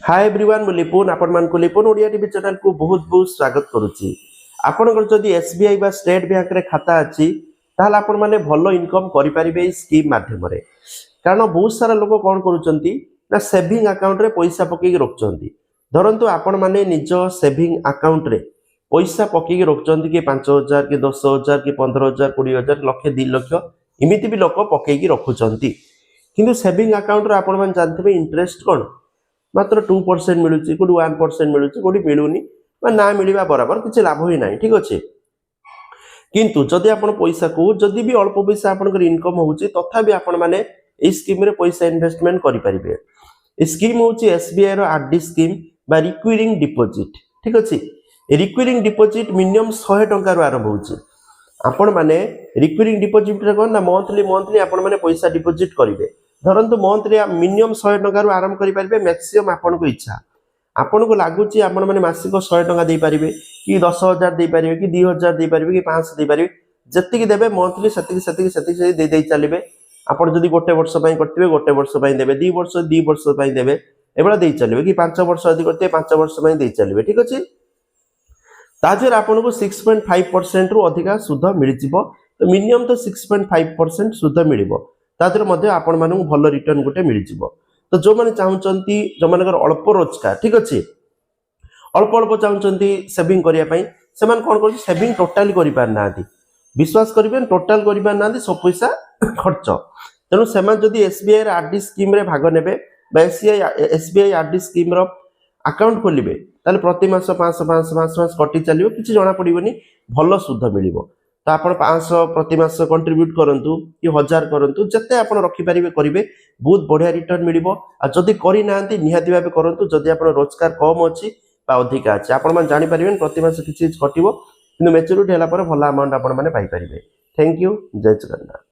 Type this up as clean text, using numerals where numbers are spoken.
Hi everyone मु लिपुन आपण मान को लिपुन ओडिया टीवी चैनल को बहुत बहुत स्वागत करूची। आपनकर जदि एसबीआई बा स्टेट बैंक रे खाता अछि ताहले आपण माने भलो इनकम करि परिबे ई स्कीम माध्यम रे। कारण बहुत सारा लोग कोन करूचंती ना सेविंग अकाउंट रे पैसा पकेई रखचंती। धरंतु आपण माने निज सेविंग अकाउंट रे पैसा पकेई रखचंती कि 5000 कि 10000 कि 15000 20000 लक्ष 2 लाख इमिति भी लोक पकेई रखुचंती। किंतु सेविंग अकाउंट रे आपण मान जानथिबे इंटरेस्ट कोन मात्र 2% मिलूँ कोटी 1% मिलूँ कोटी मिलूनी ना मिलवा बराबर किसी लाभ ही ना ठीक अच्छे। किंतु जदि आप पैसा को जदि भी अल्प पैसा आपंकर इनकम होची तथापि आपण माने ए स्कीम रे पैसा इन्वेस्टमेंट करि परिबे। ए स्कीम होची एसबीआई रो आरडी स्कीम बा रिकरिंग डिपॉजिट ठीक अच्छे। रिकरिंग डिपॉजिट मिनिमम 100 टंका रो आरंभ होची। आपण माने रिकरिंग डिपॉजिट रे कोन ना मंथली आपण माने पैसा डिपॉजिट करिवे। धरंतु मंथली मिनिमम 100 टंका रो आरंभ करि परिबे। मैक्सिमम आपण को इच्छा आपण को लागुची आपण माने मासिक 100 टंका दे परिबे कि 10000 दे परिबे कि 2000 दे परिबे कि 500 दे परिबे जत्ति देबे मंथली सती दे दे चलिबे। आपण जदी गोटे वर्ष पई करथिबे गोटे वर्ष पई देबे 2 वर्ष पई देबे एबला दे चलिबे कि 5 वर्ष अधिक करथिबे 5 वर्ष पई दे चलिबे ठीक अछि। ताजर आपण को 6.5% रु अधिका सुध मिलि जिवो। तो मिनिमम तो 6.5% सुध मिलिबो। ताजर मध्ये आपण मानू भलो रिटर्न गोटे मिलि जिवो। तो जो माने चाहुचंती जो मानकर अल्प रोजगार ठीक अछि अल्प चाहुचंती सेविंग करिया पई सेमान कोन करछि सेविंग टोटली करि पार नाथि। विश्वास करिबेन टोटल करि पार नाथि सब पैसा खर्च। तेनु सेमान जदी एसबीआई रे आरडी स्कीम रे भाग नेबे बा एसबीआई आरडी स्कीम रो अकाउंट खोलिबे ताले प्रति मास 500 कटि चलियो किछि जणा पडिबोनी भलो सुध मिलिबो। तो आपण 500 प्रति मास कंट्रीब्यूट करंतु कि 1000 करंतु जते आपण रखि परिबे करिवे बहुत बढ़िया रिटर्न मिलिबो। आ जदी करि नांती निहाती भाबे करंतु जदी आपण रोजगार कम अछि बा अधिक अछि आपण मान जानि परिबेन प्रति मास किछि कटिबो किंतु मैच्योरिटी होला पर भला अमाउंट आपण माने पाई परिबे। थैंक यू जय जगन्नाथ।